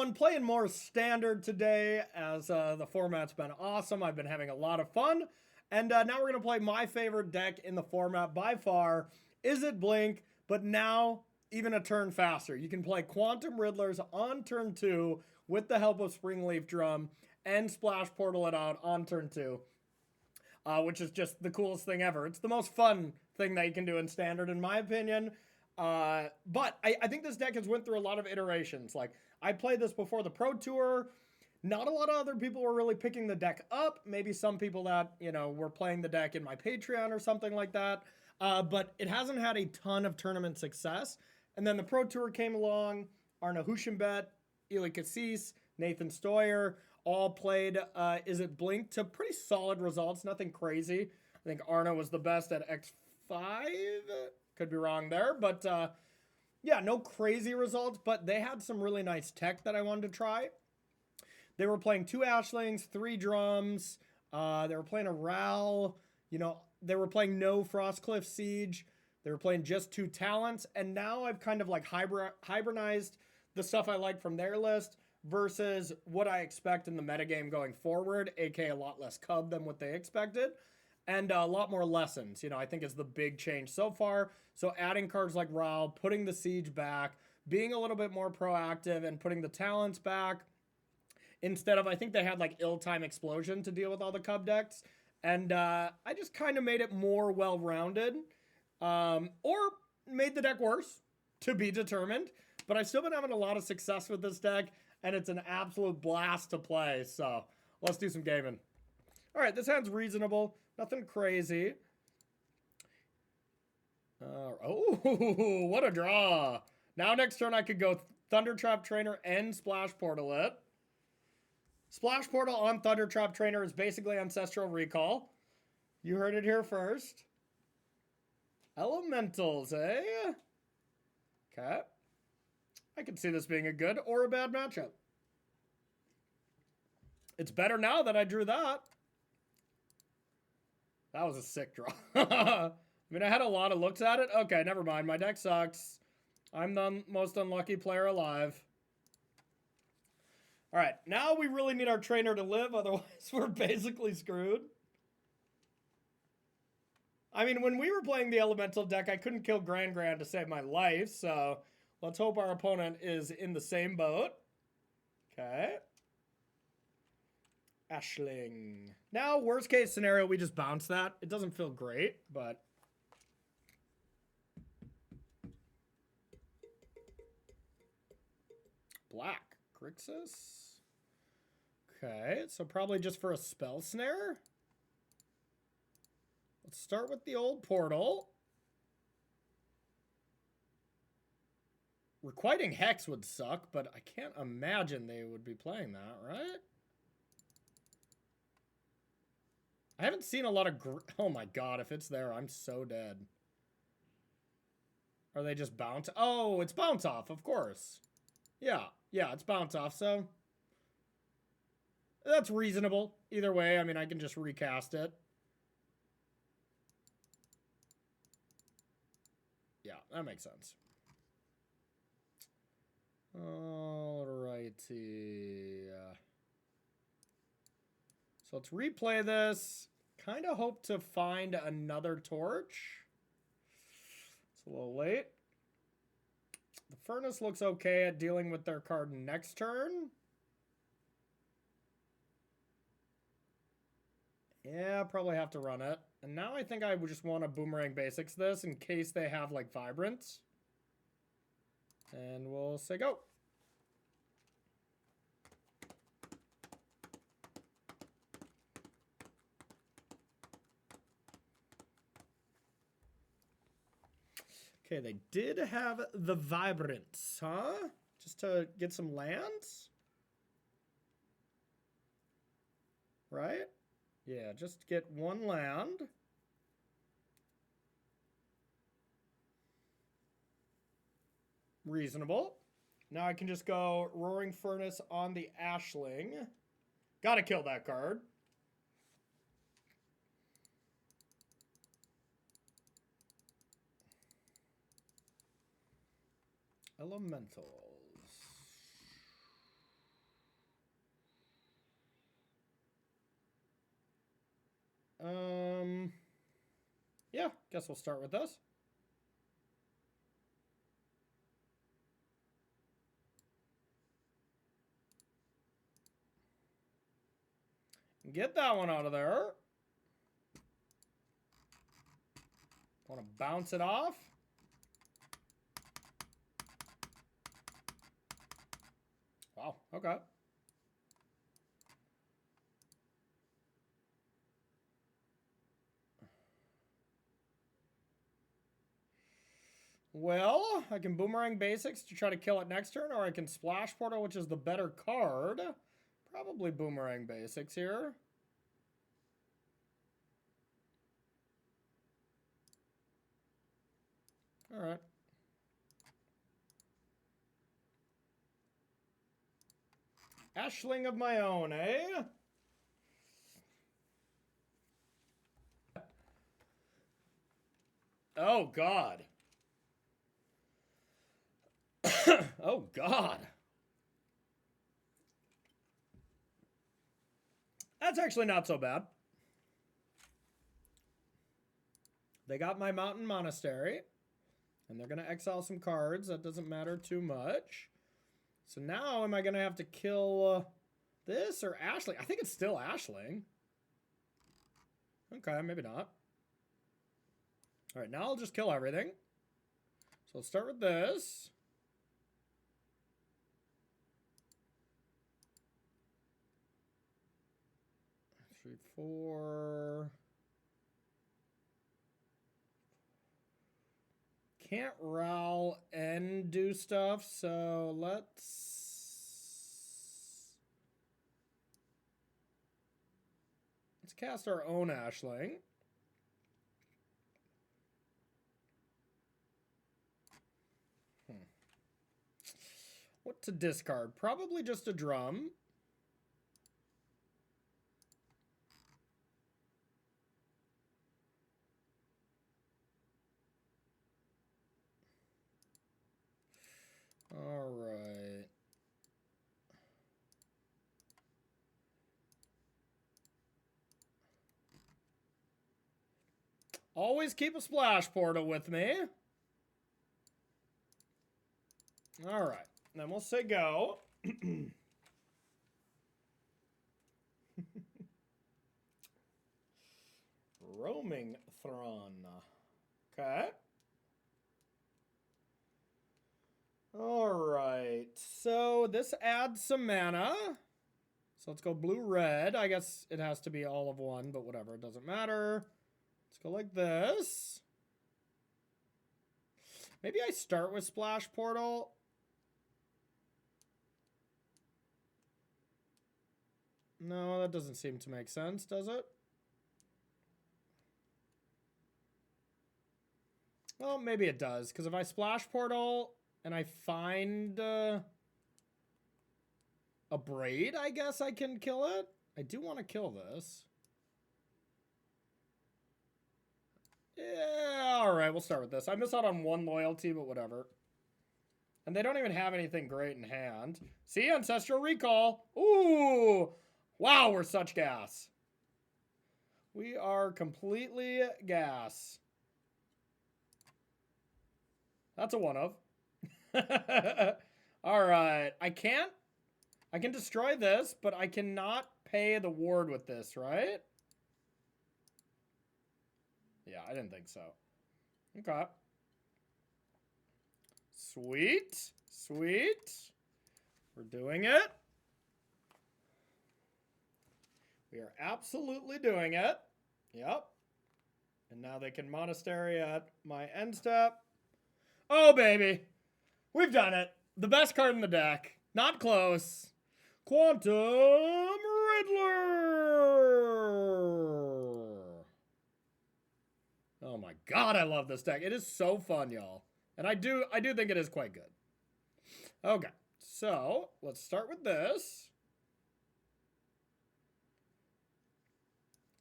everyone. Playing more Standard today as the format's been awesome. I've been having a lot of fun. And now we're going to play my favorite deck in the format by far, Izzet Blink, but now even a turn faster. You can play Quantum Riddlers on turn 2 with the help of Springleaf Drum and Splash Portal it out on turn 2. Which is just the coolest thing ever. It's the most fun thing that you can do in Standard, in my opinion. But I think this deck has went through a lot of iterations. Like, I played this before the Pro Tour. Not a lot of other people were really picking the deck up. Maybe some people that, you know, were playing the deck in my Patreon or something like that. But it hasn't had a ton of tournament success. And then the Pro Tour came along. Arna Huschenbet, Eli Cassis, Nathan Stoyer all played Izzet Blink to pretty solid results. Nothing crazy. I think Arna was the best at X5. Could be wrong there. But yeah, no crazy results. But they had some really nice tech that I wanted to try. They were playing 2 Ashlings, 3 Drums. They were playing a Ral. You know, they were playing no Frostcliff Siege. They were playing just 2 Talents. And now I've kind of like hybridized the stuff I like from their list versus what I expect in the metagame going forward, aka a lot less Cub than what they expected. And a lot more lessons, you know, I think is the big change so far. So adding cards like Ral, putting the Siege back, being a little bit more proactive and putting the Talents back. Instead of, I think they had like Ill-Time Explosion to deal with all the Cub decks. And I just kind of made it more well-rounded. Or made the deck worse, to be determined. But I've still been having a lot of success with this deck. And it's an absolute blast to play. So let's do some gaming. All right, this hand's reasonable. Nothing crazy. Oh, what a draw. Now next turn I could go Thundertrap Trainer and Splash Portal it. Splash Portal on Thundertrap Trainer is basically Ancestral Recall. You heard it here first. Elementals, eh? Okay. I can see this being a good or a bad matchup. It's better now that I drew that. That was a sick draw. I mean, I had a lot of looks at it. Okay, never mind. My deck sucks. I'm the most unlucky player alive. All right, now we really need our trainer to live. Otherwise, we're basically screwed. I mean, when we were playing the Elemental deck, I couldn't kill Grand to save my life. So let's hope our opponent is in the same boat. Okay. Ashling. Now, worst case scenario, we just bounce that. It doesn't feel great, but... Black. Grixis. Okay, so probably just for a Spell Snare. Let's start with the old Portal. Requiting Hex would suck, but I can't imagine they would be playing that, right? I haven't seen a lot of... Oh my god, if it's there, I'm so dead. Are they just bounce? Oh, it's bounce off, of course. Yeah, it's bounce off, so... That's reasonable. Either way, I mean, I can just recast it. Yeah, that makes sense. Alrighty. So let's replay this. Kind of hope to find another torch. It's a little late. The Furnace looks okay at dealing with their card next turn. Yeah, probably have to run it. And now I think I would just want to Boomerang Basics this in case they have, like, Vibrance. And we'll say go. Okay, they did have the Vibrance, huh? Just to get some lands? Right? Yeah, just get 1 land. Reasonable. Now I can just go Roaring Furnace on the Ashling. Gotta kill that card. Elementals. Yeah, guess we'll start with this. Get that one out of there. Want to bounce it off? Wow, okay. Well, I can Boomerang Basics to try to kill it next turn, or I can Splash Portal, which is the better card. Probably Boomerang Basics here. All right. Ashling of my own, eh? Oh, God. Oh, God. That's actually not so bad. They got my Mountain Monastery. And they're going to exile some cards. That doesn't matter too much. So now am I going to have to kill this or Ashling? I think it's still Ashling. Okay, maybe not. All right, now I'll just kill everything. So let's start with this. Three, four. Can't Rowl and do stuff, so let's cast our own Ashling. What to discard? Probably just a drum. All right. Always keep a Splash Portal with me. All right. Then we'll say go. Roaming Thron. Okay. All right. So this adds some mana. So let's go blue-red. I guess it has to be all of one, but whatever. It doesn't matter. Let's go like this. Maybe I start with Splash Portal. No, that doesn't seem to make sense, does it? Well, maybe it does, because if I Splash Portal and I find a Braid, I guess I can kill it. I do want to kill this. Yeah, all right, we'll start with this. I miss out on one loyalty, but whatever. And they don't even have anything great in hand. See, Ancestral Recall. Ooh, wow, we're such gas. We are completely gas. That's a one of. All right, I can destroy this, but I cannot pay the ward with this, right? Yeah, I didn't think so. Okay. Sweet. Sweet. We're doing it. We are absolutely doing it. Yep. And now they can Monastery at my end step. Oh, baby. We've done it. The best card in the deck. Not close. Quantum Riddler. Oh my God, I love this deck. It is so fun, y'all. And I do think it is quite good. Okay, so let's start with this.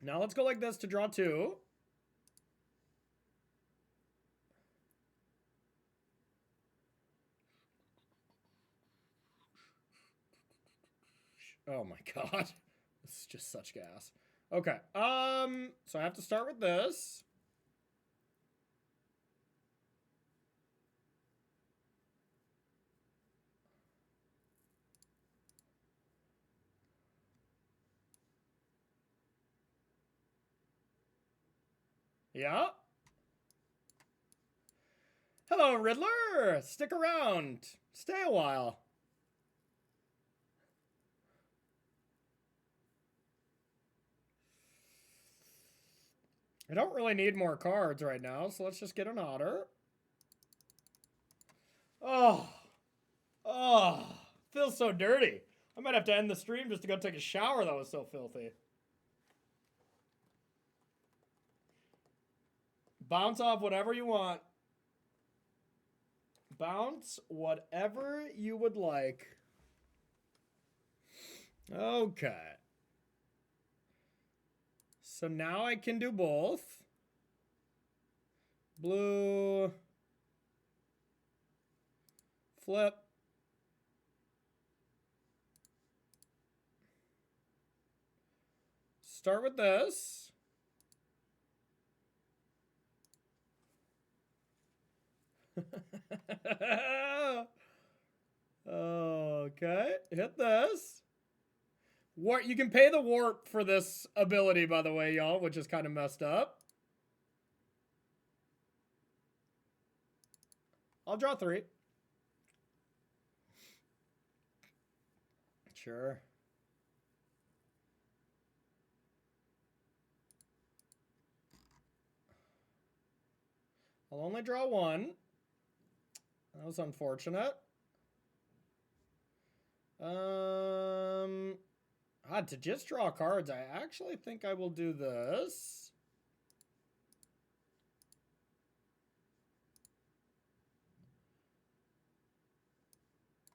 Now let's go like this to draw two. Oh my God. This is just such gas. Okay. So I have to start with this. Yeah. Hello, Riddler. Stick around. Stay a while. I don't really need more cards right now, so let's just get an otter. Oh. Oh. Feels so dirty. I might have to end the stream just to go take a shower. That was so filthy. Bounce off whatever you want. Bounce whatever you would like. Okay. So now I can do both. Blue. Flip. Start with this. Okay, hit this. You can pay the warp for this ability, by the way, y'all, which is kind of messed up. I'll draw 3. Sure. I'll only draw 1. That was unfortunate. To just draw cards, I actually think I will do this.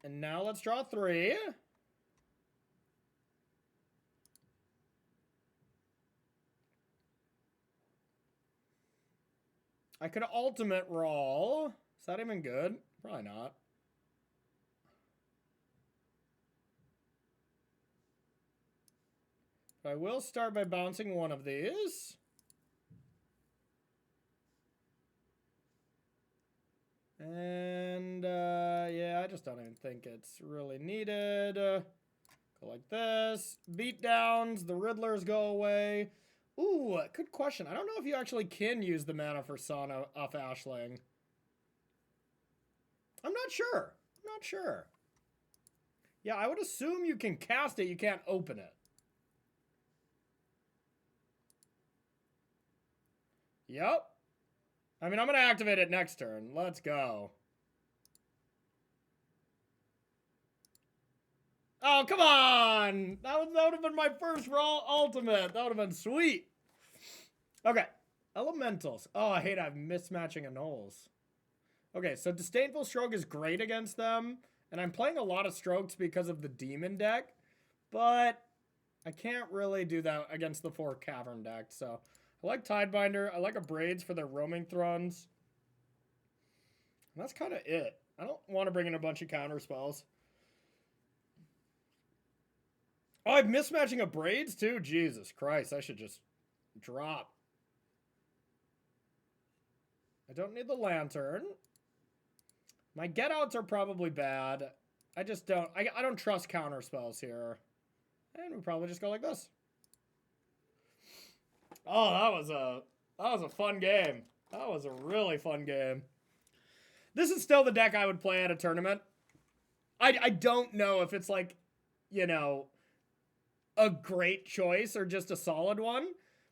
And now let's draw 3. I could ultimate roll. Is that even good? Probably not. I will start by bouncing one of these. And, yeah, I just don't even think it's really needed. Go like this. Beatdowns. The Riddlers go away. Ooh, good question. I don't know if you actually can use the mana for Sana off Ashling. I'm not sure. I'm not sure. Yeah, I would assume you can cast it. You can't open it. Yep. I mean, I'm going to activate it next turn. Let's go. Oh, come on! That would have been my first raw ultimate. That would have been sweet. Okay. Elementals. Oh, I hate I'm mismatching annuls. Okay, so Disdainful Stroke is great against them. And I'm playing a lot of strokes because of the demon deck. But I can't really do that against the 4 Cavern deck. So I like Tidebinder. I like a Braids for their roaming thrones. And that's kind of it. I don't want to bring in a bunch of counter spells. Oh, I'm mismatching a Braids too? Jesus Christ, I should just drop. I don't need the Lantern. My get outs are probably bad. I just don't. I don't trust counter spells here. And we probably just go like this. Oh, that was a fun game. That was a really fun game. This is still the deck I would play at a tournament. I don't know if it's like, you know, a great choice or just a solid one.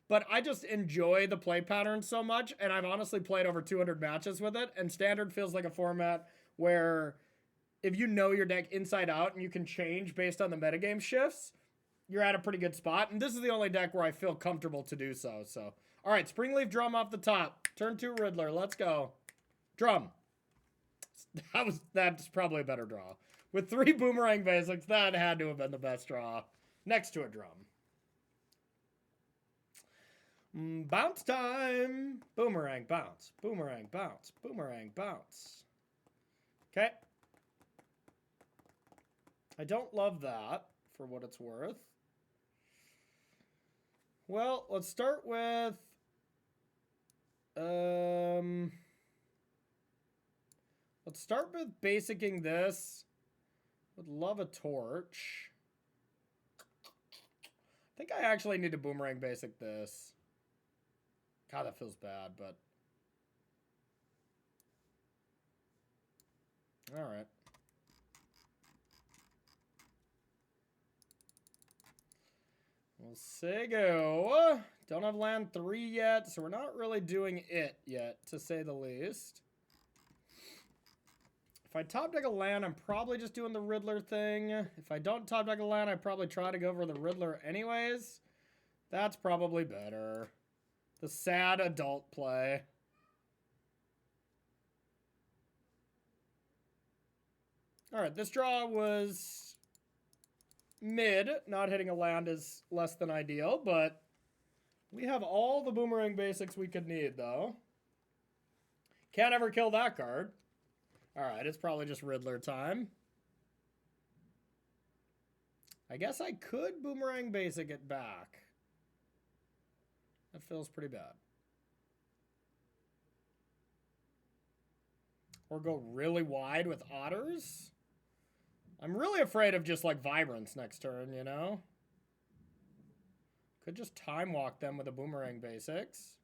But I just enjoy the play pattern so much, and I've honestly played over 200 matches with it, and Standard feels like a format where if you know your deck inside out and you can change based on the metagame shifts, you're at a pretty good spot. And this is the only deck where I feel comfortable to do so. So, all right, Springleaf Drum off the top. Turn 2 Riddler. Let's go. Drum. That's probably a better draw. With 3 Boomerang Basics, that had to have been the best draw. Next to a drum. Bounce time. Boomerang bounce. Boomerang bounce. Boomerang bounce. Okay. I don't love that, for what it's worth. Well, let's start with... let's start with basicing this. Would love a torch. I think I actually need to boomerang basic this. God, that feels bad, but... Alright. We'll say go. Don't have land 3 yet, so we're not really doing it yet, to say the least. If I top deck a land, I'm probably just doing the Riddler thing. If I don't top deck a land, I probably try to go for the Riddler anyways. That's probably better. The sad adult play. Alright, this draw was mid. Not hitting a land is less than ideal, but we have all the boomerang basics we could need, though. Can't ever kill that card. Alright, it's probably just Riddler time. I guess I could boomerang basic it back. That feels pretty bad. Or go really wide with otters. I'm really afraid of just like Vibrance next turn, you know? Could just time walk them with a boomerang basics.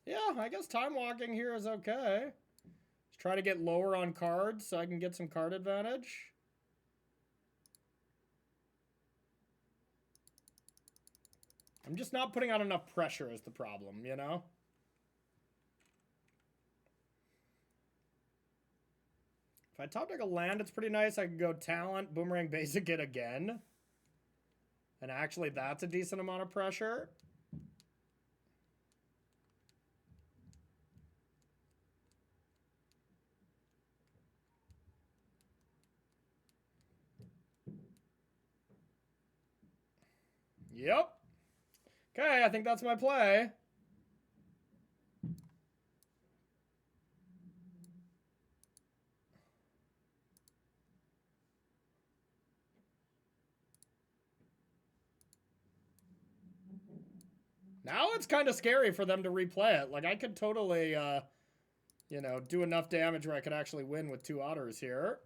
Yeah, I guess time walking here is okay. Just try to get lower on cards so I can get some card advantage. I'm just not putting out enough pressure is the problem, you know? If I top deck a land, it's pretty nice. I can go talent, boomerang basic it again. And actually, that's a decent amount of pressure. Yep. Okay, I think that's my play. Now it's kind of scary for them to replay it. Like, I could totally, you know, do enough damage where I could actually win with 2 otters here.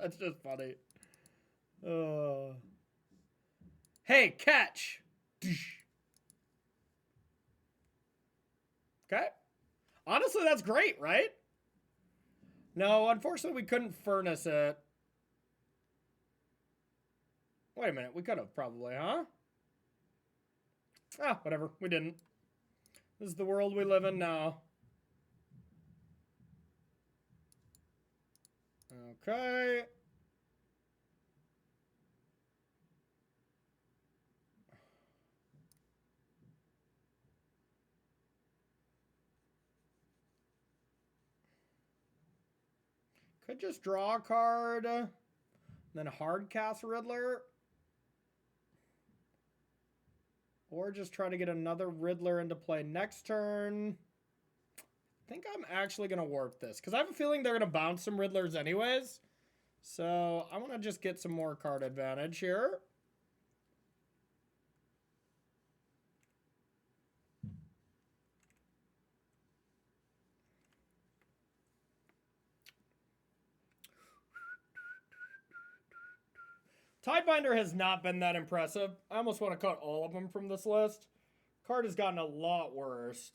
That's just funny. Hey, catch! Okay. Honestly, that's great, right? No, unfortunately, we couldn't furnace it. Wait a minute, we could have probably, huh? Ah, whatever, we didn't. This is the world we live in now. Okay. Could just draw a card, then hard cast Riddler. Or just try to get another Riddler into play next turn. I think I'm actually going to warp this, because I have a feeling they're going to bounce some Riddlers anyways. So I want to just get some more card advantage here. Tidebinder has not been that impressive. I almost want to cut all of them from this list. Card has gotten a lot worse.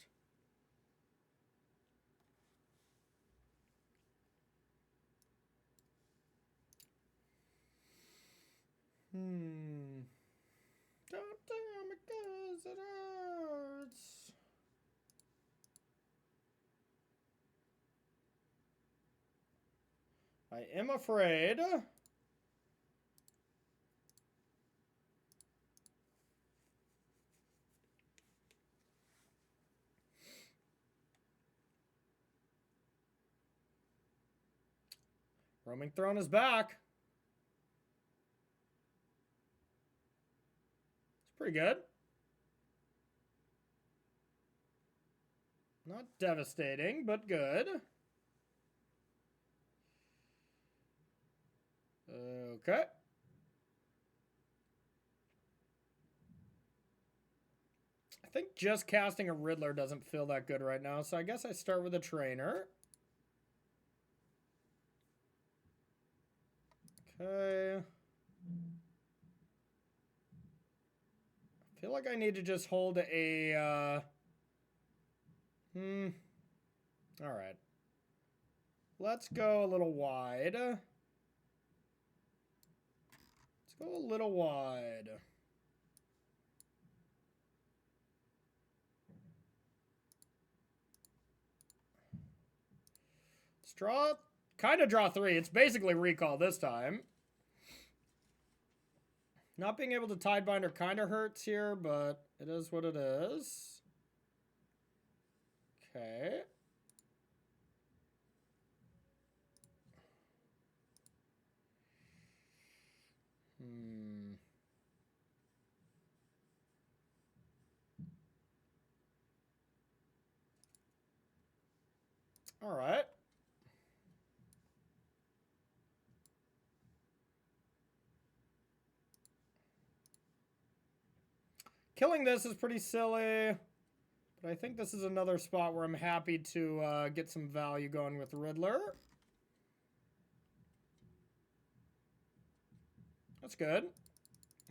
Don't tell me 'cause it hurts. I am afraid. Roaming Throne is back. Pretty good. Not devastating, but good. Okay. I think just casting a Riddler doesn't feel that good right now, so I guess I start with a trainer. Okay. I feel like I need to just hold a, Alright. Let's go a little wide. Let's go a little wide. Let's draw, kind of draw 3. It's basically recall this time. Not being able to Tidebinder kind of hurts here, but it is what it is. Okay. All right. Killing this is pretty silly, but I think this is another spot where I'm happy to get some value going with Riddler. That's good.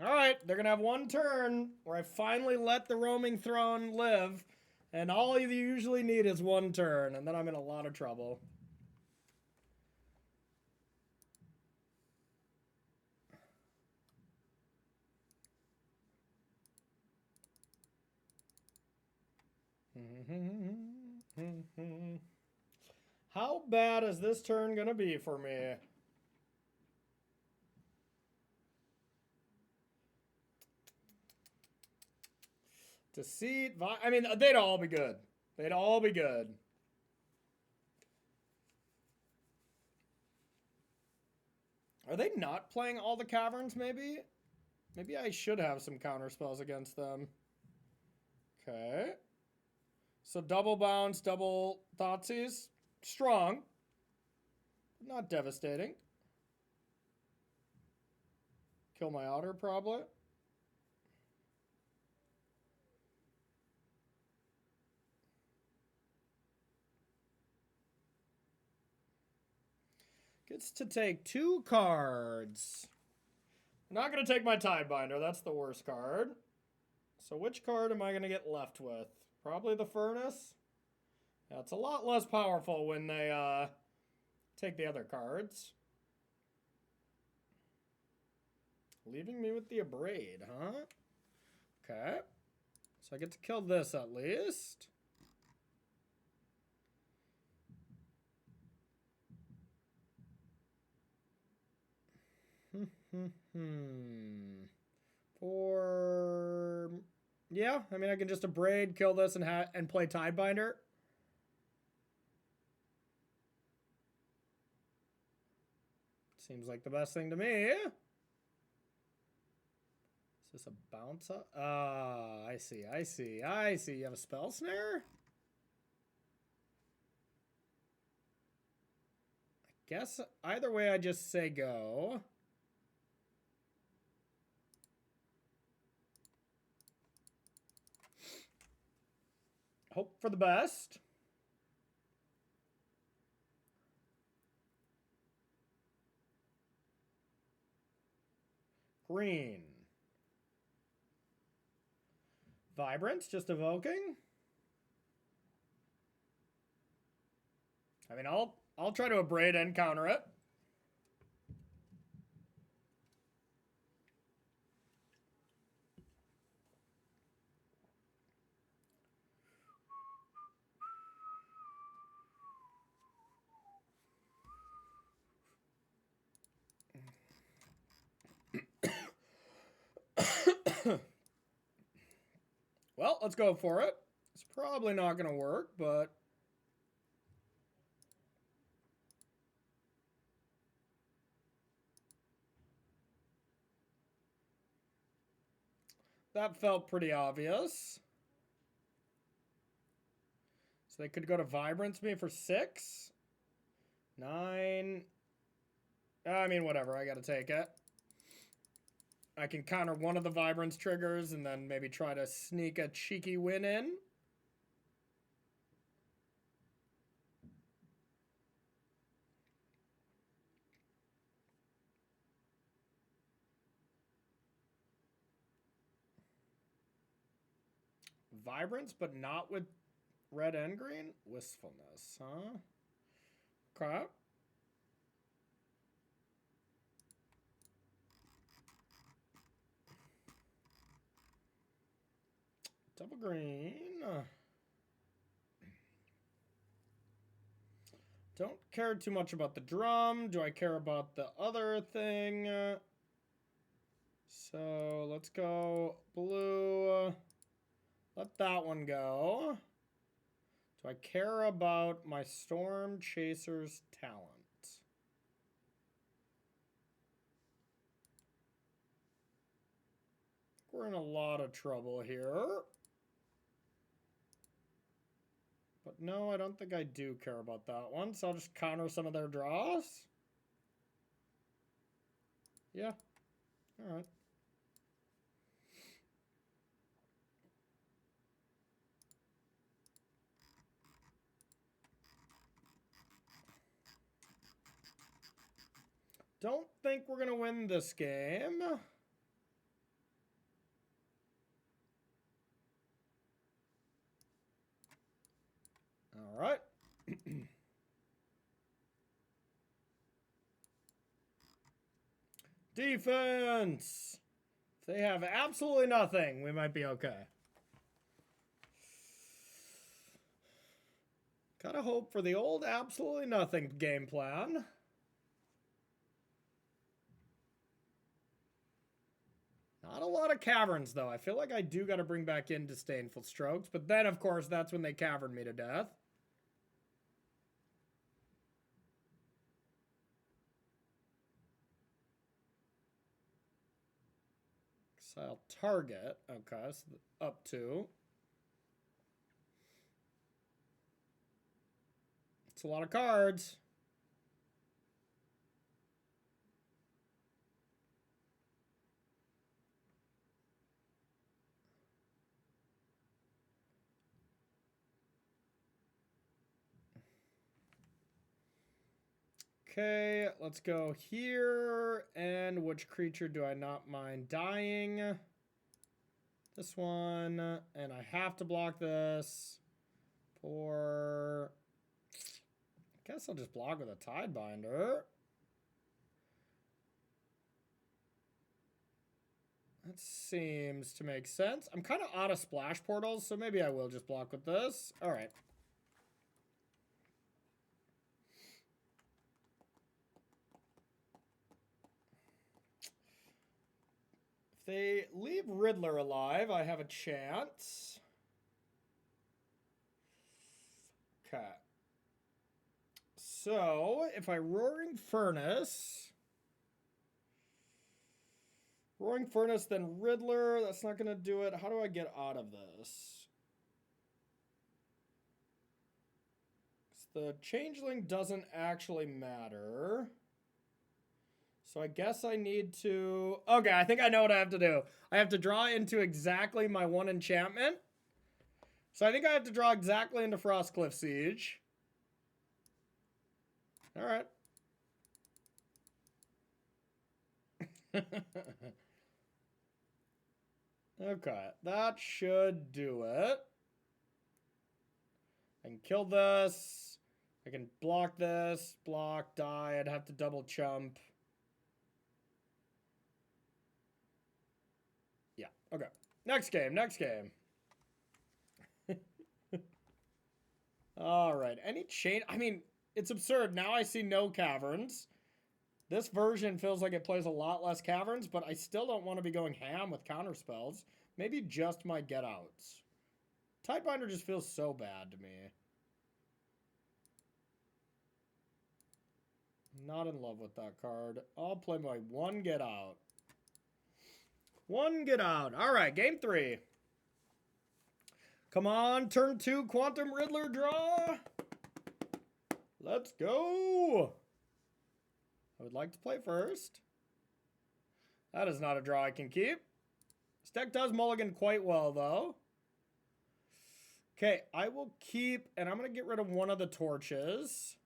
All right, they're going to have one turn where I finally let the roaming throne live, and all you usually need is one turn, and then I'm in a lot of trouble. How bad is this turn going to be for me? Deceit, I mean, they'd all be good. They'd all be good. Are they not playing all the Caverns, maybe? Maybe I should have some counter spells against them. Okay. So double bounce, double Thoughtseize. Strong. Not devastating. Kill my otter, probably. Gets to take 2 cards. I'm not going to take my Tidebinder. That's the worst card. So which card am I going to get left with? Probably the Furnace. Yeah, it's a lot less powerful when they take the other cards. Leaving me with the Abrade, huh? Okay. So I get to kill this at least. For... Yeah, I mean, I can just Abrade, kill this, and play Tidebinder. Seems like the best thing to me. Is this a bounce up? Ah, I see, I see, I see. You have a spell snare? I guess either way, I just say go. Hope for the best. Green. Vibrance, just evoking. I mean, I'll try to Abrade and counter it. Well, let's go for it. It's probably not going to work, but... that felt pretty obvious. So they could go to Vibrance me for 6. 9. I mean, whatever. I gotta take it. I can counter one of the Vibrance triggers and then maybe try to sneak a cheeky win in. Vibrance, but not with red and green? Wistfulness, huh? Okay. Double green. Don't care too much about the drum. Do I care about the other thing? So let's go blue. Let that one go. Do I care about my Storm Chaser's talent? We're in a lot of trouble here. But no, I don't think I do care about that one, so I'll just counter some of their draws. Yeah. All right. Don't think we're going to win this game. All right. Defense. If they have absolutely nothing, we might be okay. Gotta hope for the old absolutely nothing game plan. Not a lot of caverns, though. I feel like I do got to bring back in Disdainful Strokes. But then, of course, that's when they cavern me to death. Exile target. Okay, so up 2. It's a lot of cards. Okay, let's go here. And which creature do I not mind dying? This one. And I have to block this for... I guess I'll just block with a Tidebinder. That seems to make sense. I'm kind of out of splash portals, so maybe I will just block with this. All right. If they leave Riddler alive, I have a chance. Okay. So, if I Roaring Furnace, then Riddler, that's not going to do it. How do I get out of this? The Changeling doesn't actually matter. So I guess I need to... Okay, I think I know what I have to do. I have to draw into exactly my 1 enchantment. So I think I have to draw exactly into Frostcliff Siege. All right. Okay, that should do it. I can kill this. I can block this, block, die. I'd have to double chump. Yeah, okay. Next game, next game. All right, any chain? I mean, it's absurd. Now I see no caverns. This version feels like it plays a lot less caverns, but I still don't want to be going ham with counter spells. Maybe just my get outs. Tidebinder just feels so bad to me. Not in love with that card. I'll play my 1 get out. One get out. All right, game 3. Come on, turn 2, Quantum Riddler draw. Let's go. I would like to play first. That is not a draw I can keep. This deck does mulligan quite well, though. Okay, I will keep, and I'm going to get rid of one of the torches.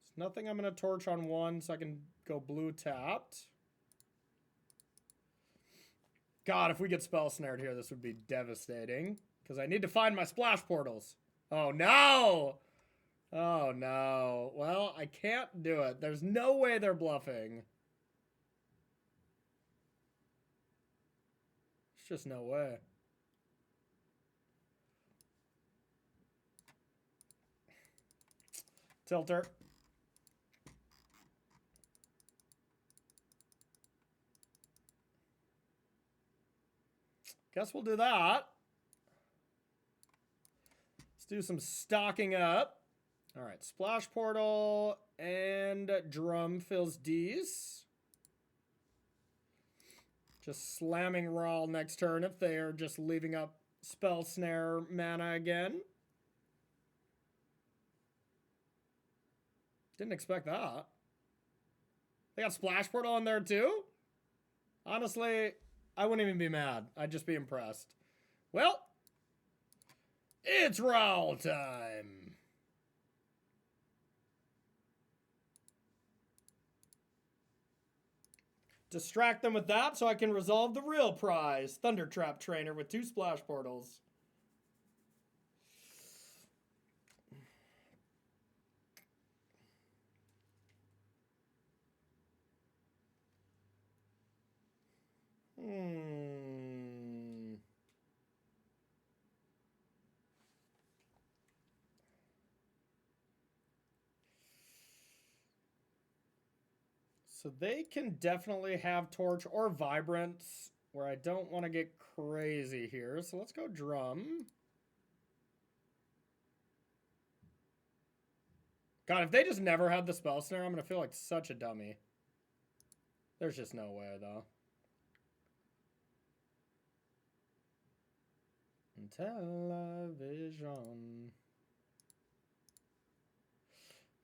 There's nothing I'm going to torch on one, so I can go blue tapped. God, if we get spell snared here, this would be devastating. Because I need to find my splash portals. Oh, no! Oh, no. Well, I can't do it. There's no way they're bluffing. There's just no way. Tilter. Guess we'll do that. Let's do some stocking up. All right, splash portal and drum fills D's. Just slamming Rawl next turn if they are just leaving up spell snare mana again. Didn't expect that. They got splash portal in there too? Honestly, I wouldn't even be mad. I'd just be impressed. Well, it's Rawl time. Distract them with that so I can resolve the real prize. Thunder Trap Trainer with 2 splash portals. So they can definitely have Torch or Vibrance, where I don't want to get crazy here. So let's go Drum. God, if they just never had the Spell Snare, I'm going to feel like such a dummy. There's just no way, though. Television.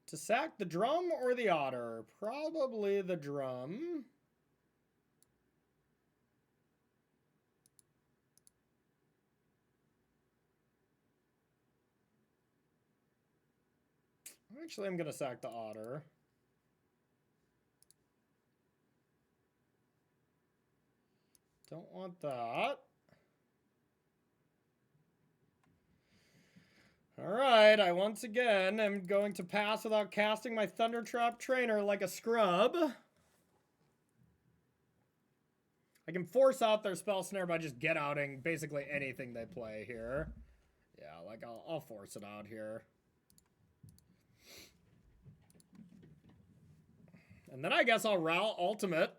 To sack the drum or the otter? Probably the drum. Actually, I'm going to sack the otter. Don't want that. All right, I once again am going to pass without casting my Thunder Trap Trainer like a scrub. I can force out their Spell Snare by just get outing basically anything they play here. Yeah, like I'll force it out here. And then I guess I'll Rawl Ultimate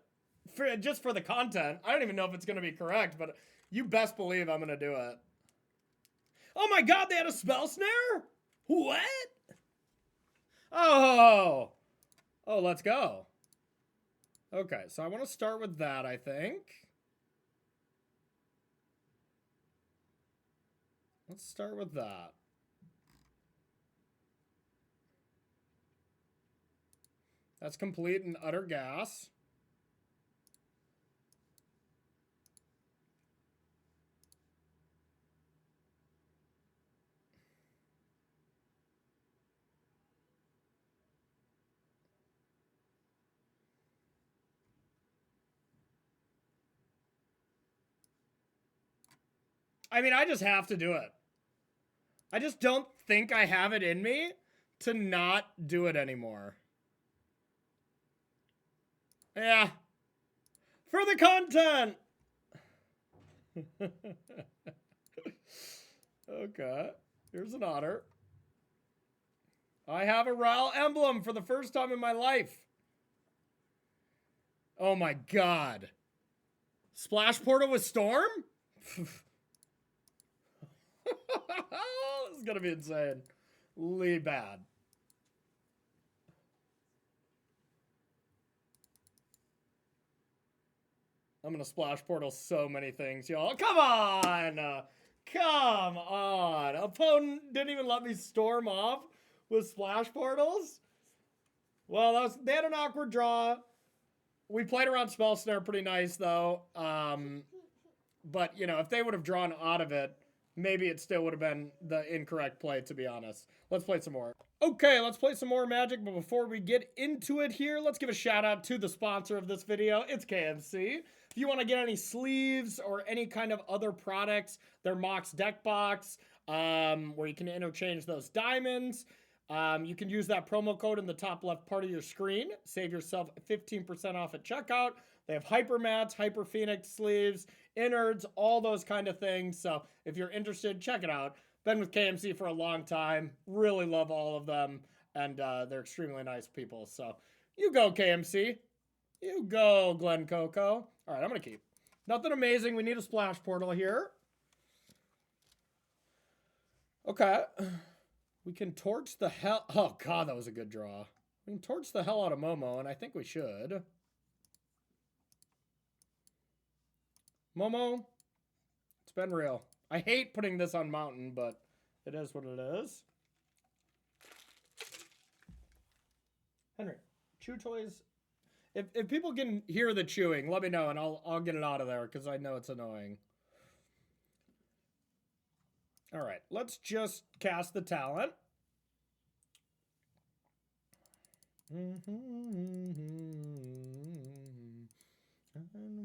just for the content. I don't even know if it's going to be correct, but you best believe I'm going to do it. Oh my God, they had a Spell Snare? What? Oh, let's go. Okay, so I want to start with that, I think. Let's start with that. That's complete and utter gas. I mean, I just have to do it. I just don't think I have it in me to not do it anymore. Yeah. For the content! Okay. Here's an otter. I have a Rawl emblem for the first time in my life. Oh my God. Splash Portal with Storm? This is gonna be insane. Really bad. I'm going to splash portal so many things, y'all. Come on! Come on! Opponent didn't even let me storm off with splash portals? Well, they had an awkward draw. We played around Spell Snare pretty nice, though. But, you know, if they would have drawn out of it, maybe it still would have been the incorrect play, to be honest. Let's play some more. Okay, let's play some more Magic, but before we get into it here, let's give a shout out to the sponsor of this video. It's KMC. If you want to get any sleeves or any kind of other products, their Mox deck box, where you can interchange those diamonds, you can use that promo code in the top left part of your screen. Save yourself 15% off at checkout. They have Hyper Mats, Hyper Phoenix sleeves, innards, all those kind of things. So if you're interested, check it out. Been with KMC for a long time. Really love all of them. And they're extremely nice people. So you go, KMC. You go, Glen Coco. All right, I'm going to keep. Nothing amazing. We need a splash portal here. Okay. We can torch the hell... Oh, God, that was a good draw. We can torch the hell out of Momo, and I think we should. Momo, it's been real. I hate putting this on Mountain, but it is what it is. Henry, chew toys. If people can hear the chewing, let me know, and I'll get it out of there, because I know it's annoying. All right, let's just cast the talent. And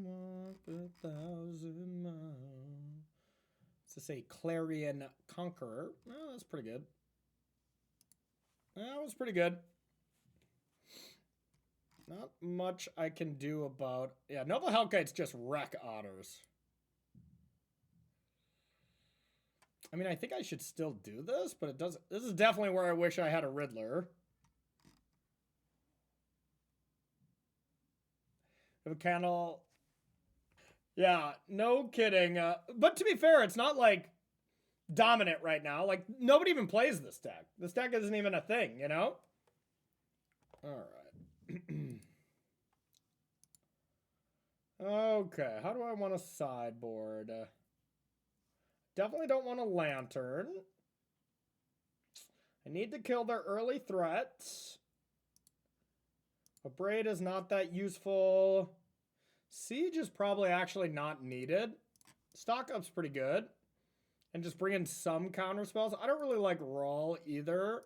walk 1,000 miles. To say Clarion Conqueror. Oh, that's pretty good. That was pretty good. Not much I can do about... Yeah, Noble Hellkite's just wreck otters. I mean, I think I should still do this, but it doesn't... This is definitely where I wish I had a Riddler. Have a candle... Yeah, no kidding. But to be fair, it's not like dominant right now. Like, nobody even plays this deck. This deck isn't even a thing, you know? All right. Okay, how do I want to sideboard? Definitely don't want a Lantern. I need to kill their early threats. A Braid is not that useful. Siege is probably actually not needed. Stock up's pretty good. And just bring in some counter spells. I don't really like Rawl either.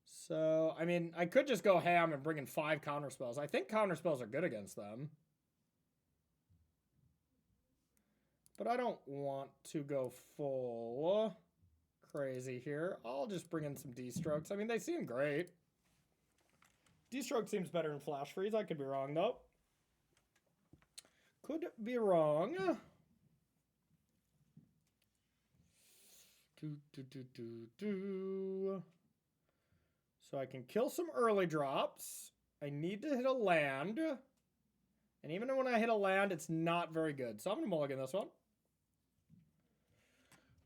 So, I mean, I could just go ham and bring in 5 counter spells. I think counter spells are good against them. But I don't want to go full crazy here. I'll just bring in some D-strokes. I mean, they seem great. D-stroke seems better than Flash Freeze. I could be wrong, though. Could be wrong. So I can kill some early drops. I need to hit a land. And even when I hit a land, it's not very good. So I'm going to mulligan this one.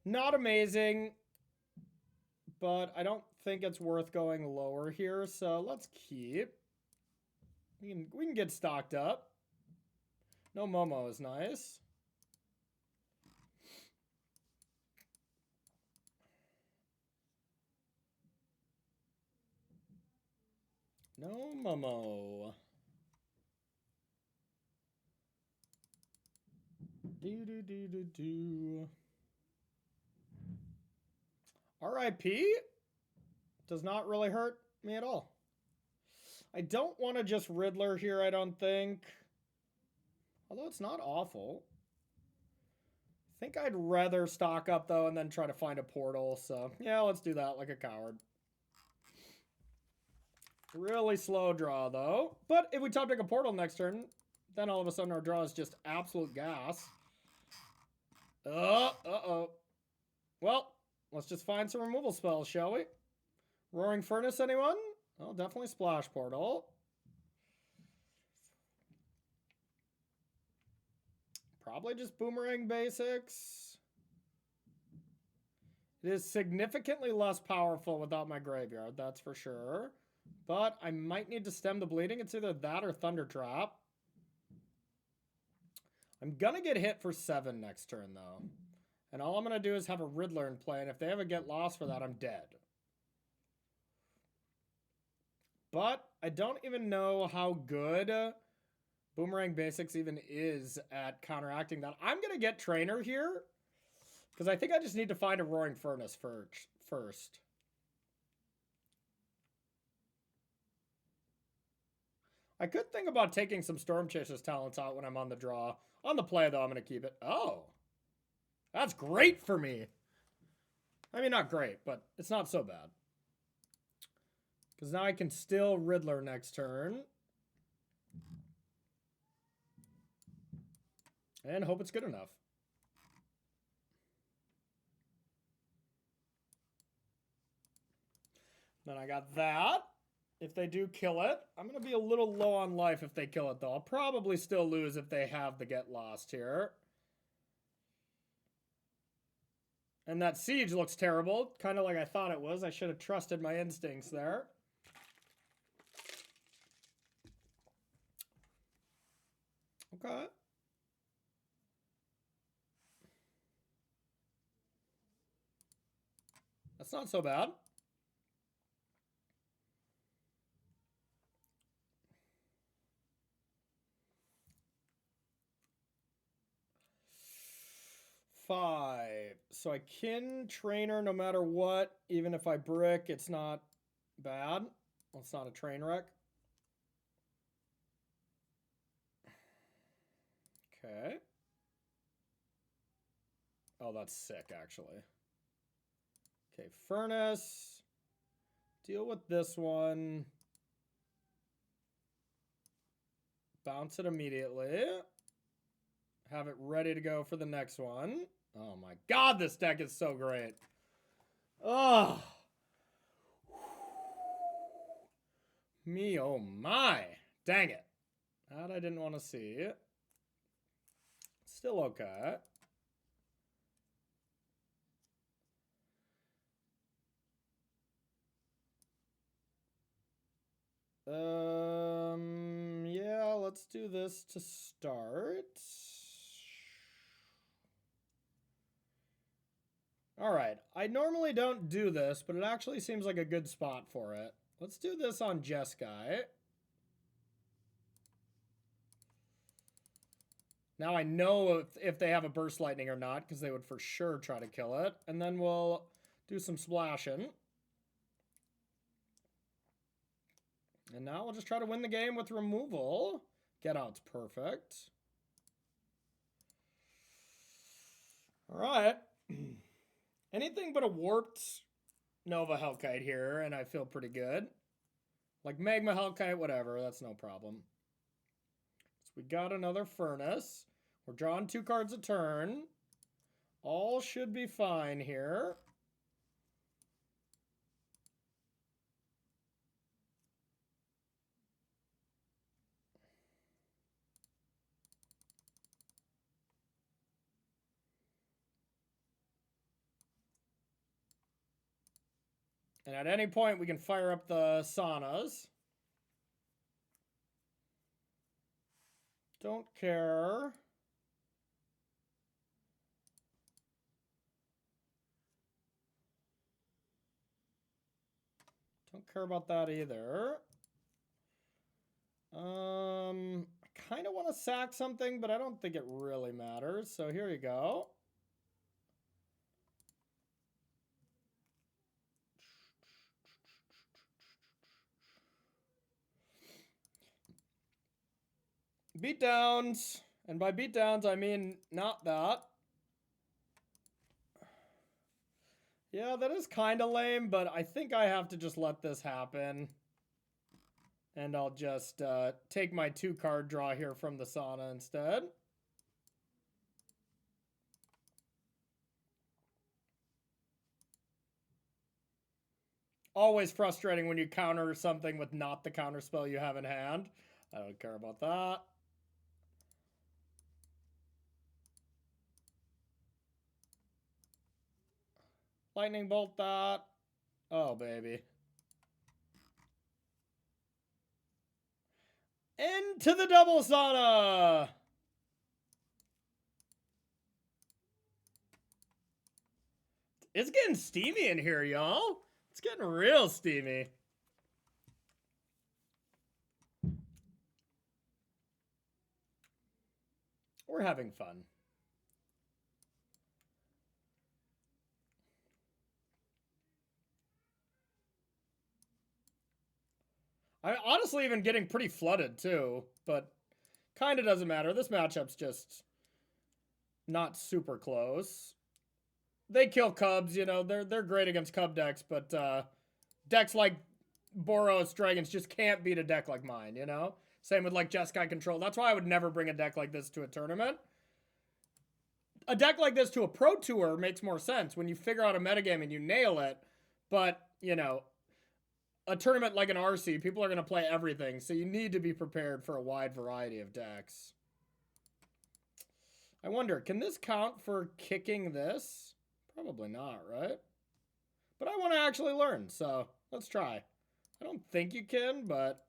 Not amazing. But I don't think it's worth going lower here. So let's keep. We can get stocked up. No Momo is nice. No Momo. RIP does not really hurt me at all. I don't want to just Riddler here, I don't think. Although it's not awful. I think I'd rather stock up, though, and then try to find a portal. So, yeah, let's do that like a coward. Really slow draw, though. But if we top deck a portal next turn, then all of a sudden our draw is just absolute gas. Uh-oh. Well, let's just find some removal spells, shall we? Roaring Furnace, anyone? Oh, definitely Splash Portal. Probably just Boomerang basics. It is significantly less powerful without my graveyard, that's for sure. But I might need to stem the bleeding. It's either that or Thunder Trap. I'm gonna get hit for 7 next turn, though. And all I'm gonna do is have a Riddler in play, and if they ever get lost for that, I'm dead. But I don't even know how good Boomerang Basics even is at counteracting that. I'm gonna get Trainer here, because I think I just need to find a Roaring Furnace first. I could think about taking some Storm Chaser's talents out when I'm on the draw. On the play, though, I'm going to keep it. Oh. That's great for me. I mean, not great, but it's not so bad. Because now I can still Riddler next turn. And hope it's good enough. Then I got that. If they do kill it, I'm going to be a little low on life if they kill it, though. I'll probably still lose if they have the get lost here. And that siege looks terrible, kind of like I thought it was. I should have trusted my instincts there. Okay. That's not so bad. Five. So I can Trainer no matter what. Even if I brick, it's not bad. Well, it's not a train wreck. Okay. Oh, that's sick, actually. Okay, Furnace. Deal with this one. Bounce it immediately. Have it ready to go for the next one. Oh my god, this deck is so great. Oh. Me, oh my. Dang it. That I didn't want to see. Still okay. Yeah, let's do this to start. All right, I normally don't do this, but it actually seems like a good spot for it. Let's do this on Jeskai. Now I know if they have a Burst Lightning or not, because they would for sure try to kill it. And then we'll do some splashing. And now we'll just try to win the game with removal. Get out's perfect. All right. Anything but a warped Nova Hellkite here, and I feel pretty good. Like Magma Hellkite, whatever, that's no problem. So we got another Furnace. We're drawing 2 cards a turn. All should be fine here. And at any point, we can fire up the saunas. Don't care. Don't care about that either. I kind of want to sack something, but I don't think it really matters. So here you go. Beatdowns. And by beatdowns, I mean not that. Yeah, that is kind of lame, but I think I have to just let this happen. And I'll just take my 2-card draw here from the sauna instead. Always frustrating when you counter something with not the counter spell you have in hand. I don't care about that. Lightning bolt that. Oh, baby. Into the double sauna. It's getting steamy in here, y'all. It's getting real steamy. We're having fun. I'm honestly even getting pretty flooded too, but kind of doesn't matter. This matchup's just not super close. They kill Cubs, you know, they're great against Cub decks, but decks like Boros Dragons just can't beat a deck like mine, you know? Same with like Jeskai Control. That's why I would never bring a deck like this to a tournament. A deck like this to a Pro Tour makes more sense when you figure out a metagame and you nail it, but, you know, a tournament like an RC, people are going to play everything, so you need to be prepared for a wide variety of decks. I wonder, can this count for kicking this? Probably not, right? But I want to actually learn, so let's try. I don't think you can, but...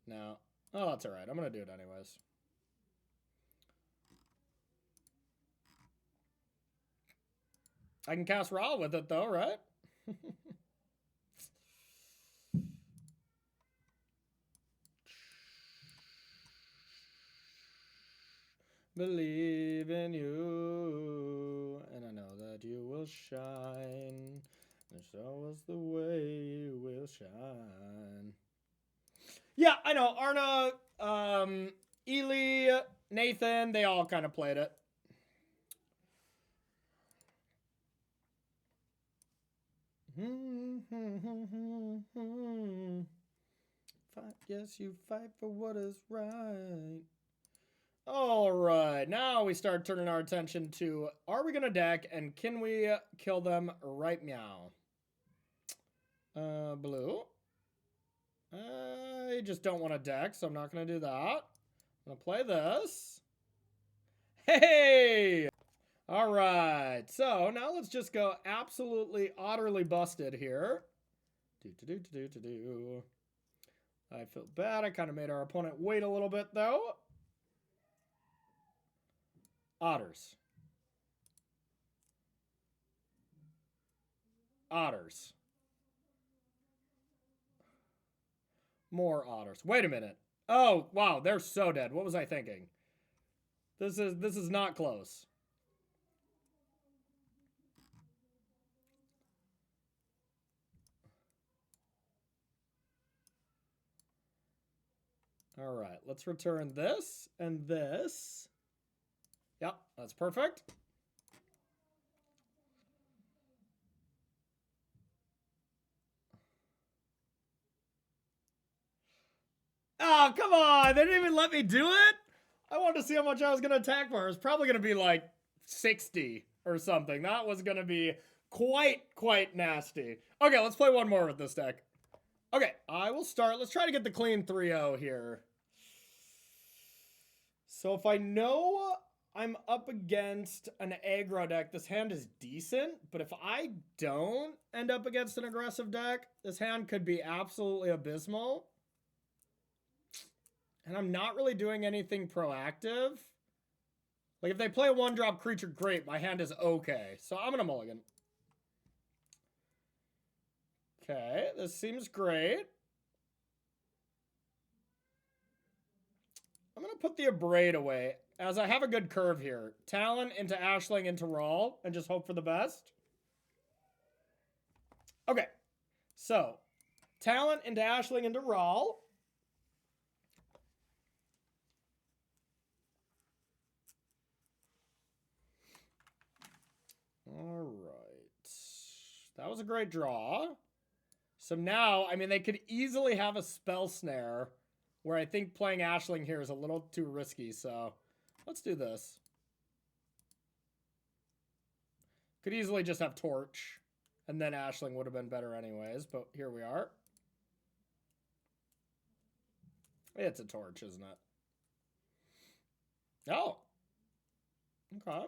No. Oh, that's alright. I'm going to do it anyways. I can cast Raw with it, though, right? Believe in you, and I know that you will shine, and show us the way you will shine. Yeah, I know. Arna, Ely, Nathan, they all kind of played it. Yes, you fight for what is right. All right, now we start turning our attention to, are we going to deck and can we kill them right meow? Blue. I just don't want to deck, so I'm not going to do that. I'm going to play this. Hey! All right, so now let's just go absolutely, utterly busted here. I feel bad. I kind of made our opponent wait a little bit, though. Otters. Otters. More otters. Wait a minute. Oh, wow, they're so dead. What was I thinking? This is not close. All right, let's return this and this. Yep, that's perfect. Oh, come on. They didn't even let me do it? I wanted to see how much I was going to attack for. It was probably going to be like 60 or something. That was going to be quite nasty. Okay, let's play one more with this deck. Okay, I will start. Let's try to get the clean 3-0 here. So if I know I'm up against an aggro deck, this hand is decent. But if I don't end up against an aggressive deck, this hand could be absolutely abysmal. And I'm not really doing anything proactive. Like, if they play a 1-drop creature, great. My hand is okay. So I'm going to mulligan. Okay, this seems great. I'm going to put the Abrade away, as I have a good curve here. Talon into Ashling into Rawl, and just hope for the best. Okay, so Talon into Ashling into Rawl. All right. That was a great draw. So now, I mean, they could easily have a Spell Snare, where I think playing Ashling here is a little too risky, so let's do this. Could easily just have Torch, and then Ashling would have been better anyways, but here we are. It's a Torch, isn't it? Oh. Okay.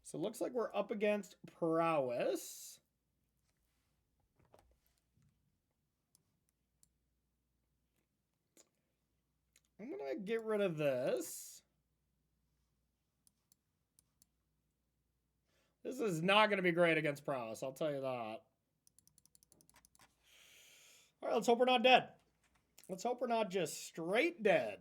So it looks like we're up against Prowess. I'm going to get rid of this. This is not going to be great against Prowess, I'll tell you that. All right, let's hope we're not dead. Let's hope we're not just straight dead.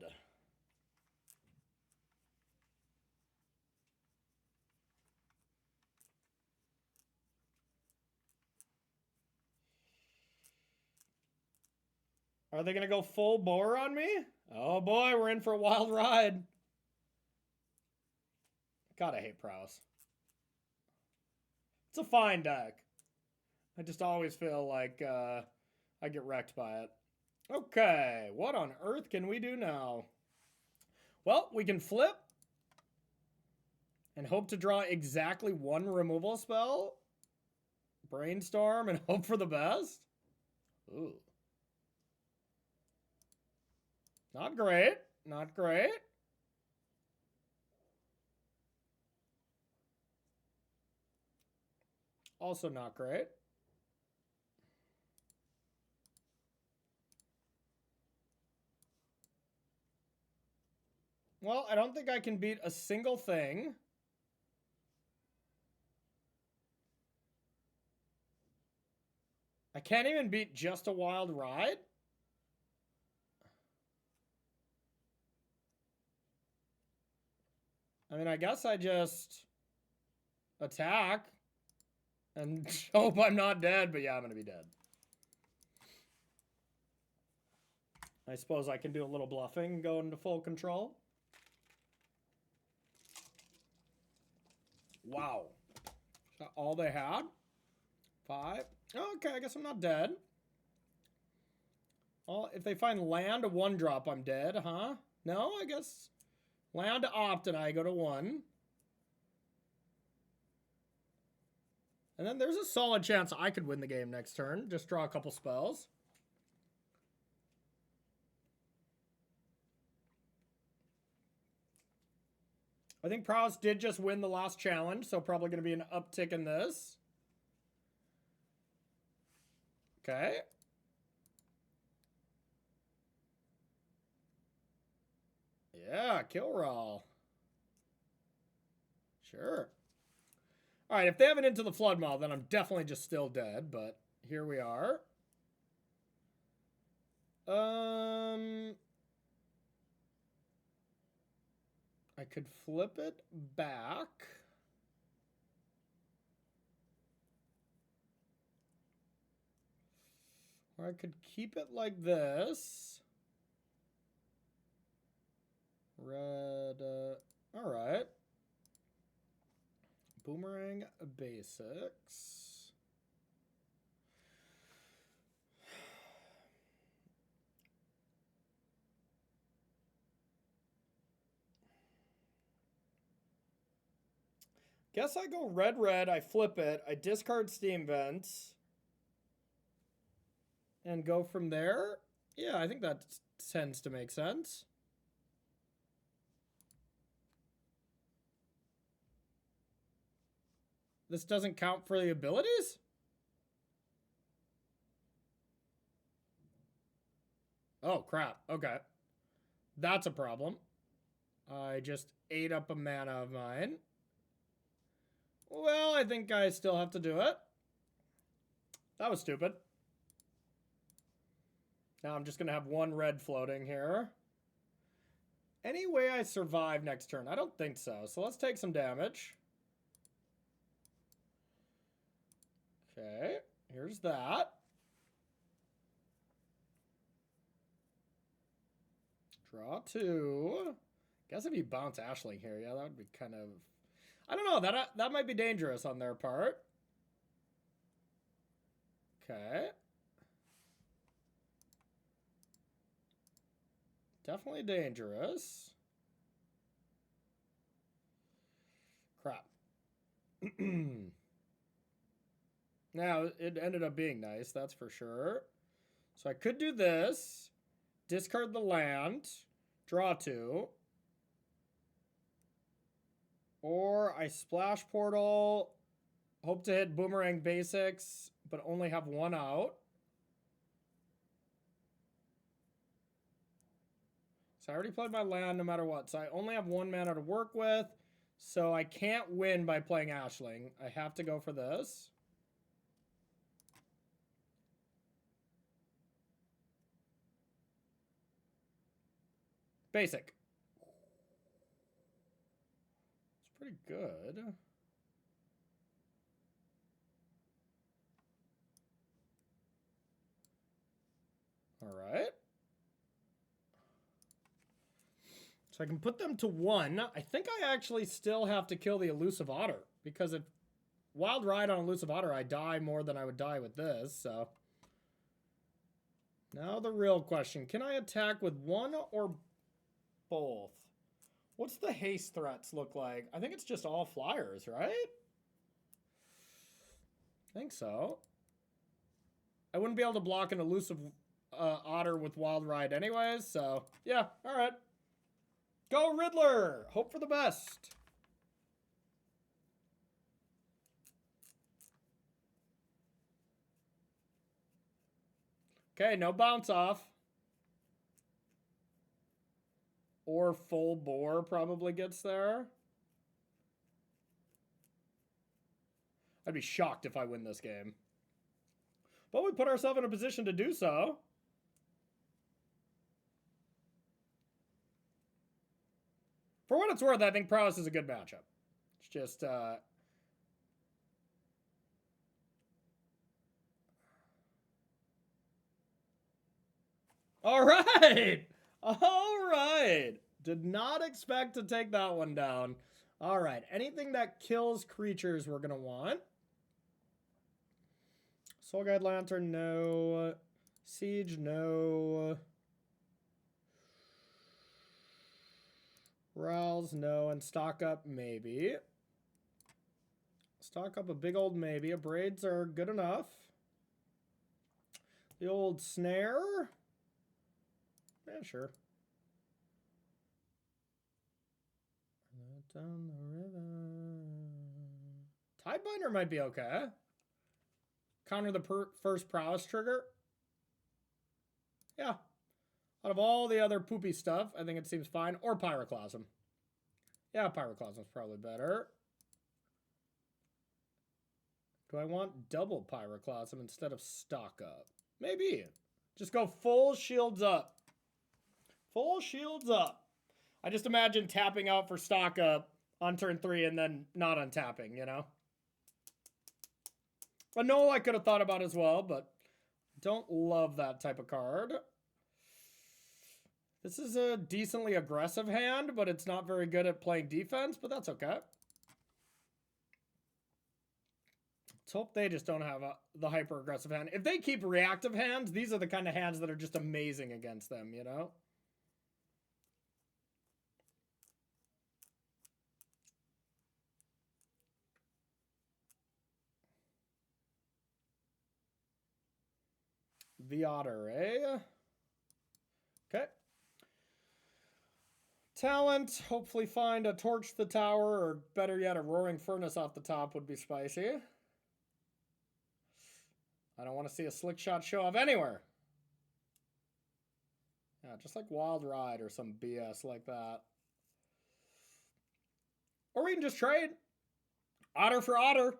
Are they going to go full bore on me? Oh boy, we're in for a wild ride. God, I hate Prowess. It's a fine deck. I just always feel like I get wrecked by it. Okay, what on earth can we do now? Well, we can flip and hope to draw exactly one removal spell. Brainstorm and hope for the best. Ooh. Not great. Not great. Also not great. Well, I don't think I can beat a single thing. I can't even beat just a wild ride. I mean, I guess I just attack and hope I'm not dead, but yeah, I'm going to be dead. I suppose I can do a little bluffing and go into full control. Wow. Is that all they had? 5. Okay, I guess I'm not dead. Oh, if they find land, a 1-drop, I'm dead, huh? No, I guess land opt and I go to 1. And then there's a solid chance I could win the game next turn. Just draw a couple spells. I think Prowess did just win the last challenge, so probably going to be an uptick in this. Okay. Yeah, kill roll. Sure. All right, if they have it into the Flood Maw, then I'm definitely just still dead, but here we are. I could flip it back. Or I could keep it like this. Red, all right. Boomerang basics. Guess I go red, red, I flip it, I discard Steam Vents, and go from there. Yeah, I think that tends to make sense. This doesn't count for the abilities? Oh, crap. Okay. That's a problem. I just ate up a mana of mine. Well, I think I still have to do it. That was stupid. Now I'm just going to have 1 red floating here. Any way I survive next turn? I don't think so. So let's take some damage. Okay, here's that. Draw 2. Guess if you bounce Ashling here, yeah, that would be kind of... I don't know, that might be dangerous on their part. Okay. Definitely dangerous. Crap. Now, it ended up being nice, that's for sure. So I could do this. Discard the land. Draw 2. Or I splash portal, hope to hit boomerang basics, but only have one out. So I already played my land no matter what. So I only have one mana to work with. So I can't win by playing Ashling. I have to go for this. Basic. It's pretty good. All right. So I can put them to 1. I think I actually still have to kill the Elusive Otter. Because if Wild Ride on Elusive Otter, I die more than I would die with this. So now the real question. Can I attack with one or both? What's the haste threats look like? I think it's just all flyers, right? I think so. I wouldn't be able to block an Elusive Otter with Wild Ride anyways, so yeah, all right. Go Riddler! Hope for the best. Okay, no bounce off. Or full bore probably gets there. I'd be shocked if I win this game. But we put ourselves in a position to do so. For what it's worth, I think Prowess is a good matchup. It's just... All right! All right! Did not expect to take that one down. All right, anything that kills creatures we're going to want. Soul Guide Lantern, no. Siege, no. Rouse, no. And stock up, maybe. Stock up a big old maybe. Braids are good enough. The old snare. Yeah, sure. Down the river. Tidebinder might be okay. Counter the first Prowess trigger. Yeah. Out of all the other poopy stuff, I think it seems fine. Or Pyroclasm. Yeah, Pyroclasm's probably better. Do I want double Pyroclasm instead of stock up? Maybe. Just go full shields up. Full shields up. I just imagine tapping out for stock up on turn 3 and then not untapping, you know? A Null I could have thought about as well, but don't love that type of card. This is a decently aggressive hand, but it's not very good at playing defense, but that's okay. Let's hope they just don't have the hyper-aggressive hand. If they keep reactive hands, these are the kind of hands that are just amazing against them, you know? The Otter, eh? Okay. Talent, hopefully find a Torch the Tower, or better yet, a Roaring Furnace off the top would be spicy. I don't want to see a Slick Shot show up anywhere. Yeah, just like Wild Ride or some BS like that. Or we can just trade. Otter for Otter.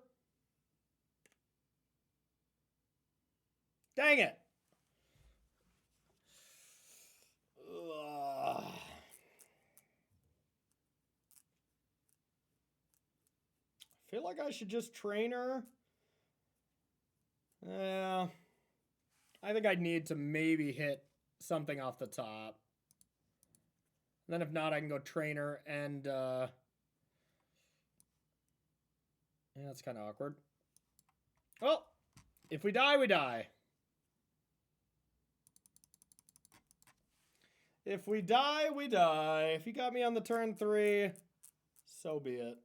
Dang it. Ugh. I feel like I should just train her. Yeah. I think I'd need to maybe hit something off the top. And then if not, I can go trainer and... yeah, that's kind of awkward. Well, if we die, we die. If we die, we die. If you got me on the turn 3, so be it.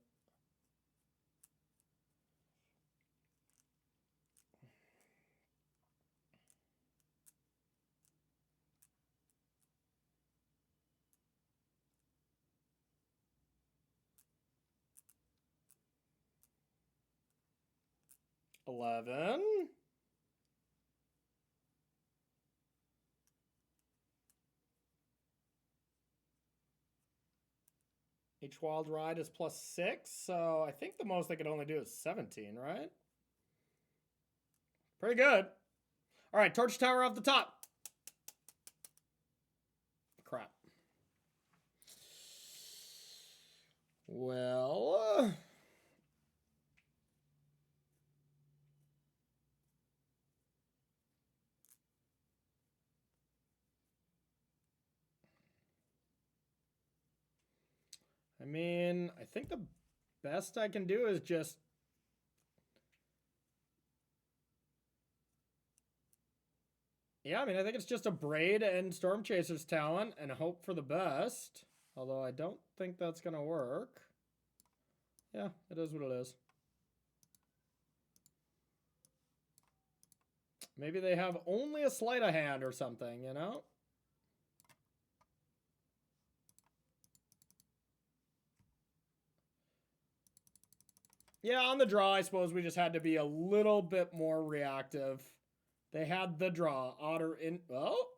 11. Each wild ride is +6, so I think the most they could only do is 17, right? Pretty good. All right, Torch Tower off the top. Crap. Well... I mean, I think the best I can do is just... Yeah, I mean, I think it's just a Braid and Storm Chaser's talent and hope for the best. Although I don't think that's going to work. Yeah, it is what it is. Maybe they have only a sleight of hand or something, you know? Yeah, on the draw, I suppose we just had to be a little bit more reactive. They had the draw. Otter in... Oh!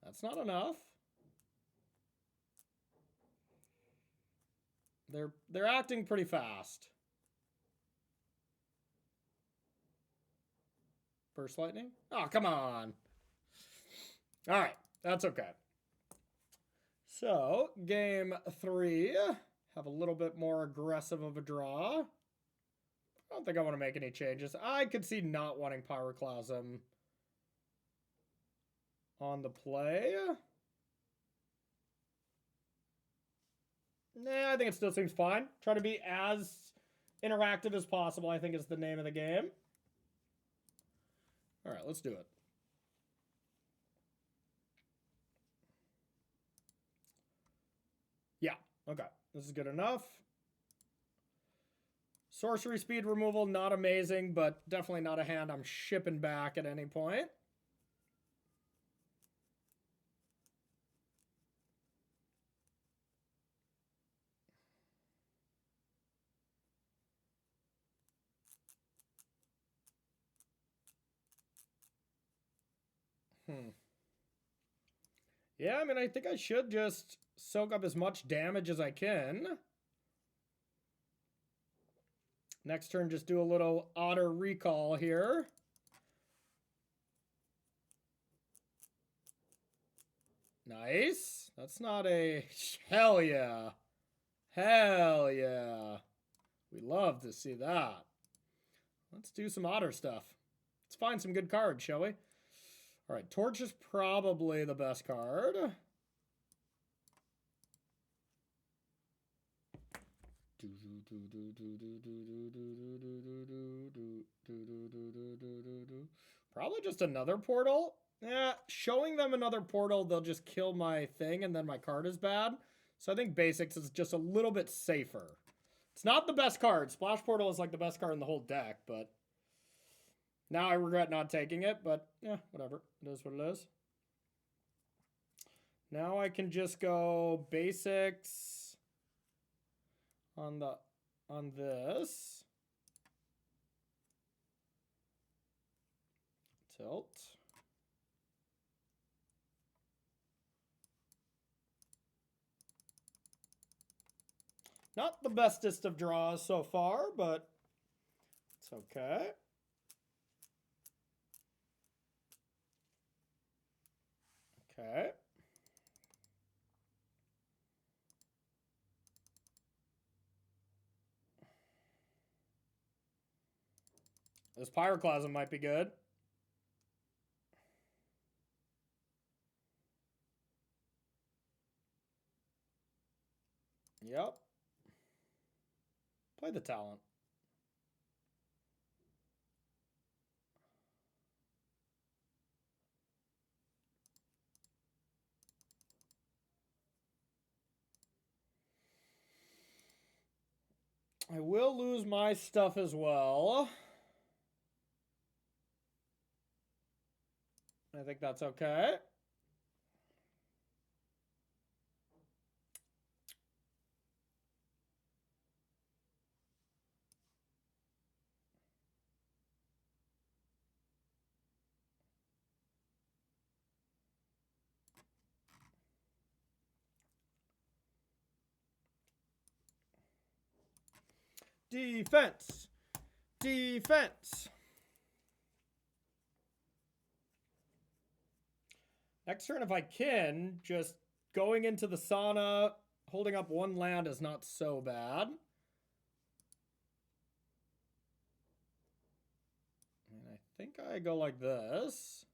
That's not enough. They're acting pretty fast. Burst Lightning? Oh, come on. All right, that's okay. So, game 3. Have a little bit more aggressive of a draw. I don't think I want to make any changes. I could see not wanting Pyroclasm on the play. Nah, I think it still seems fine. Try to be as interactive as possible, I think is the name of the game. All right, let's do it. Yeah, okay. This is good enough. Sorcery speed removal, not amazing, but definitely not a hand I'm shipping back at any point. Yeah, I mean, I think I should just soak up as much damage as I can. Next turn, just do a little Otter recall here. Nice. That's not a... Hell yeah. Hell yeah. We love to see that. Let's do some Otter stuff. Let's find some good cards, shall we? All right, Torch is probably the best card. Probably just another portal. Yeah, showing them another portal, they'll just kill my thing and then my card is bad. So I think Basics is just a little bit safer. It's not the best card. Splash Portal is like the best card in the whole deck, but now I regret not taking it, but yeah, whatever. It is what it is. Now I can just go Basics on this. Tilt. Not the bestest of draws so far, but it's okay. Okay. This Pyroclasm might be good. Yep. Play the talent. I will lose my stuff as well. I think that's okay. Defense. Defense. Next turn, if I can, just going into the sauna, holding up one land is not so bad. And I think I go like this.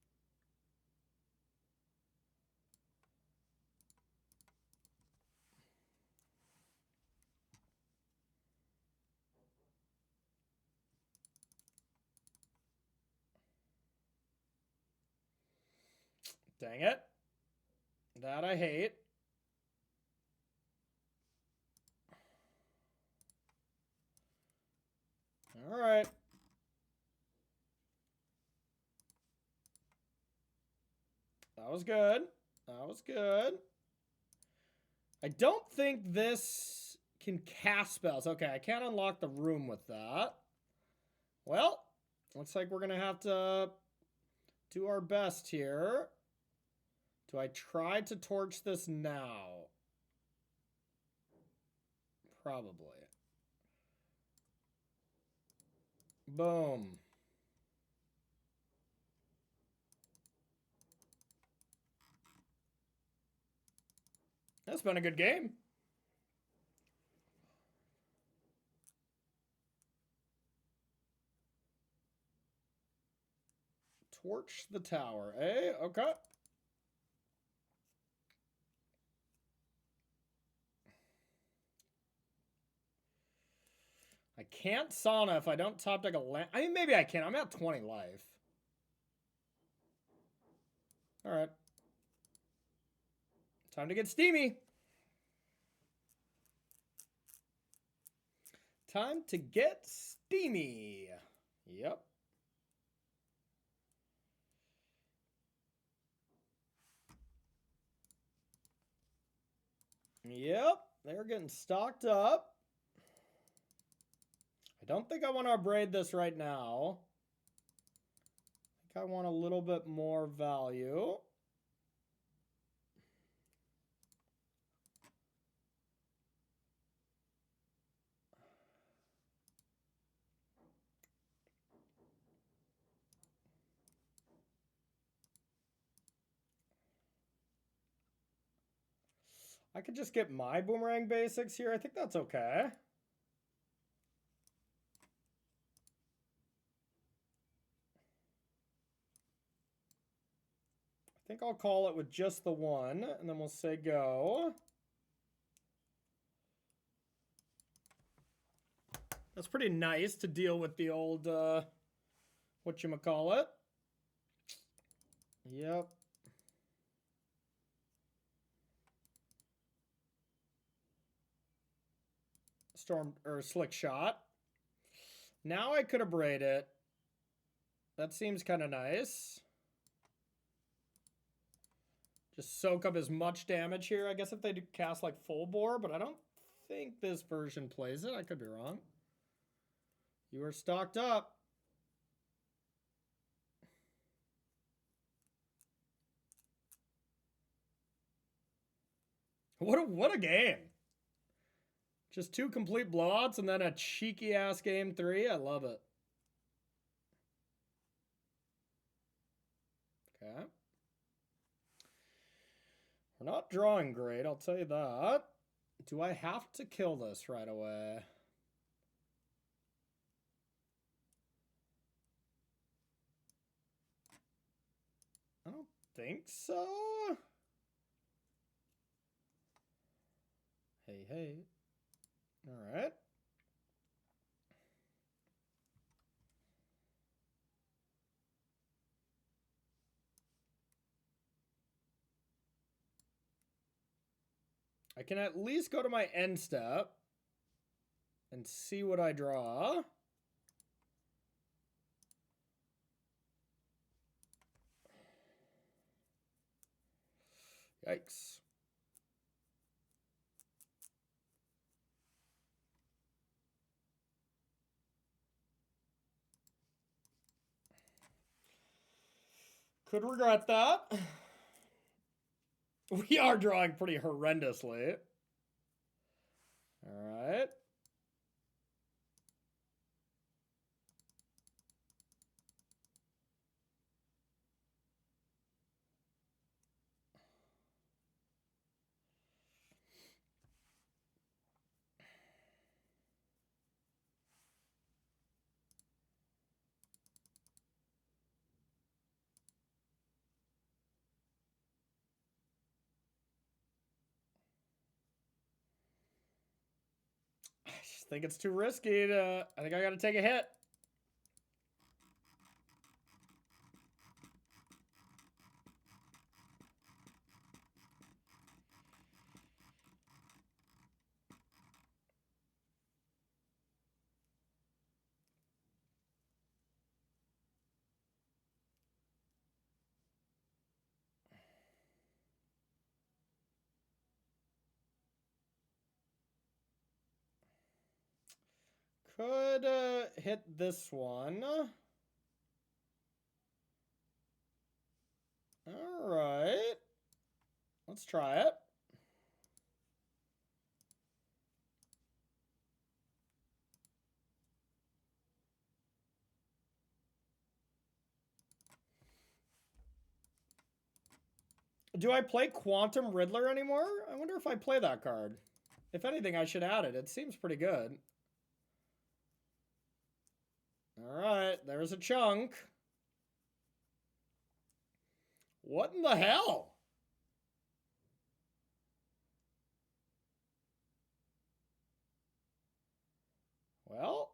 Dang it. That I hate. All right. That was good. That was good. I don't think this can cast spells. Okay, I can't unlock the room with that. Well, looks like we're going to have to do our best here. Do I try to torch this now? Probably. Boom. That's been a good game. Torch the tower, eh? Okay. I can't sauna if I don't top deck a land. I mean, maybe I can. I'm at 20 life. All right. Time to get steamy. Time to get steamy. Yep. Yep. They're getting stocked up. I don't think I want to braid this right now. I think I want a little bit more value. I could just get my boomerang basics here. I think that's okay. I think I'll call it with just the one, and then we'll say go. That's pretty nice to deal with the old, whatchamacallit. Yep. Storm, or slick shot. Now I could abrade it. That seems kind of nice. Just soak up as much damage here. I guess if they do cast like full bore, but I don't think this version plays it. I could be wrong. You are stocked up. What a game. Just 2 complete blowouts and then a cheeky ass game 3. I love it. Okay. We're not drawing great, I'll tell you that. Do I have to kill this right away? I don't think so. Hey, hey. All right. I can at least go to my end step and see what I draw. Yikes. Could regret that. We are drawing pretty horrendously. All right. Just think it's too risky to... I think I got to take a hit. Could hit this one. All right. Let's try it. Do I play Quantum Riddler anymore? I wonder if I play that card. If anything, I should add it. It seems pretty good. All right, there's a chunk. What in the hell? Well,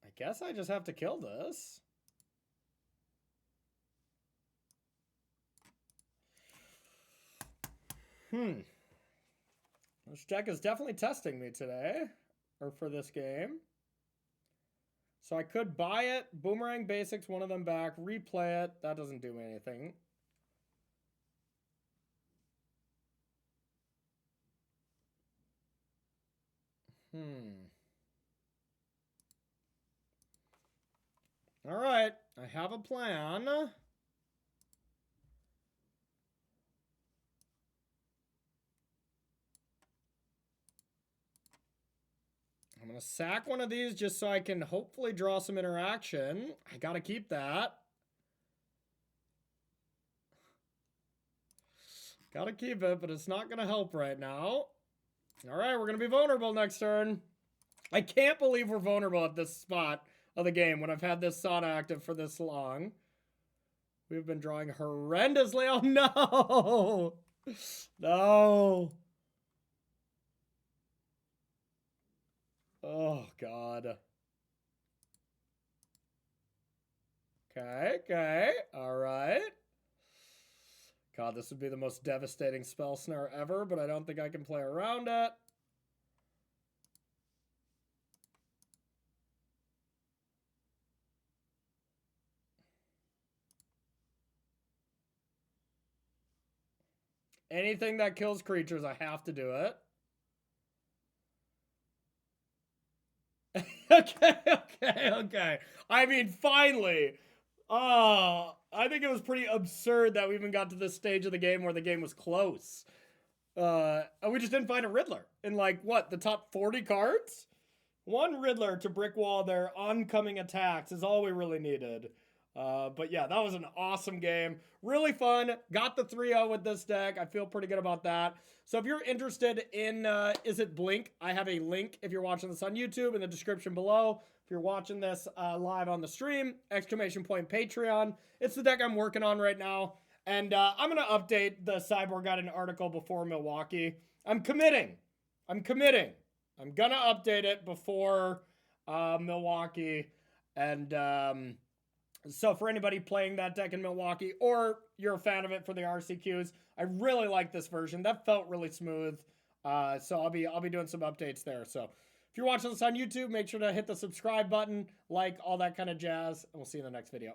I guess I just have to kill this. This deck is definitely testing me today, or for this game. So I could buy it, Boomerang Basics, one of them back, replay it. That doesn't do me anything. All right, I have a plan. I'm going to sack one of these just so I can hopefully draw some interaction. I got to keep that. Got to keep it, but it's not going to help right now. All right, we're going to be vulnerable next turn. I can't believe we're vulnerable at this spot of the game when I've had this Sauna active for this long. We've been drawing horrendously. Oh, no. No. Oh, God. Okay. All right. God, this would be the most devastating spell snare ever, but I don't think I can play around it. Anything that kills creatures, I have to do it. Okay. I mean, finally. I think it was pretty absurd that we even got to this stage of the game where the game was close. We just didn't find a Riddler in, like, what, the top 40 cards? One Riddler to brick wall their oncoming attacks is all we really needed. But yeah, that was an awesome game. Really fun. Got the 3-0 with this deck. I feel pretty good about that. So if you're interested in Izzet Blink, I have a link if you're watching this on YouTube in the description below. If you're watching this live on the stream, exclamation point Patreon. It's the deck I'm working on right now. And I'm going to update the sideboard guide and article before Milwaukee. I'm committing. I'm going to update it before Milwaukee. And so for anybody playing that deck in Milwaukee, or you're a fan of it for the RCQs, I really like this version. That felt really smooth. So I'll be doing some updates there. So if you're watching this on YouTube, make sure to hit the subscribe button, like, all that kind of jazz, and we'll see you in the next video.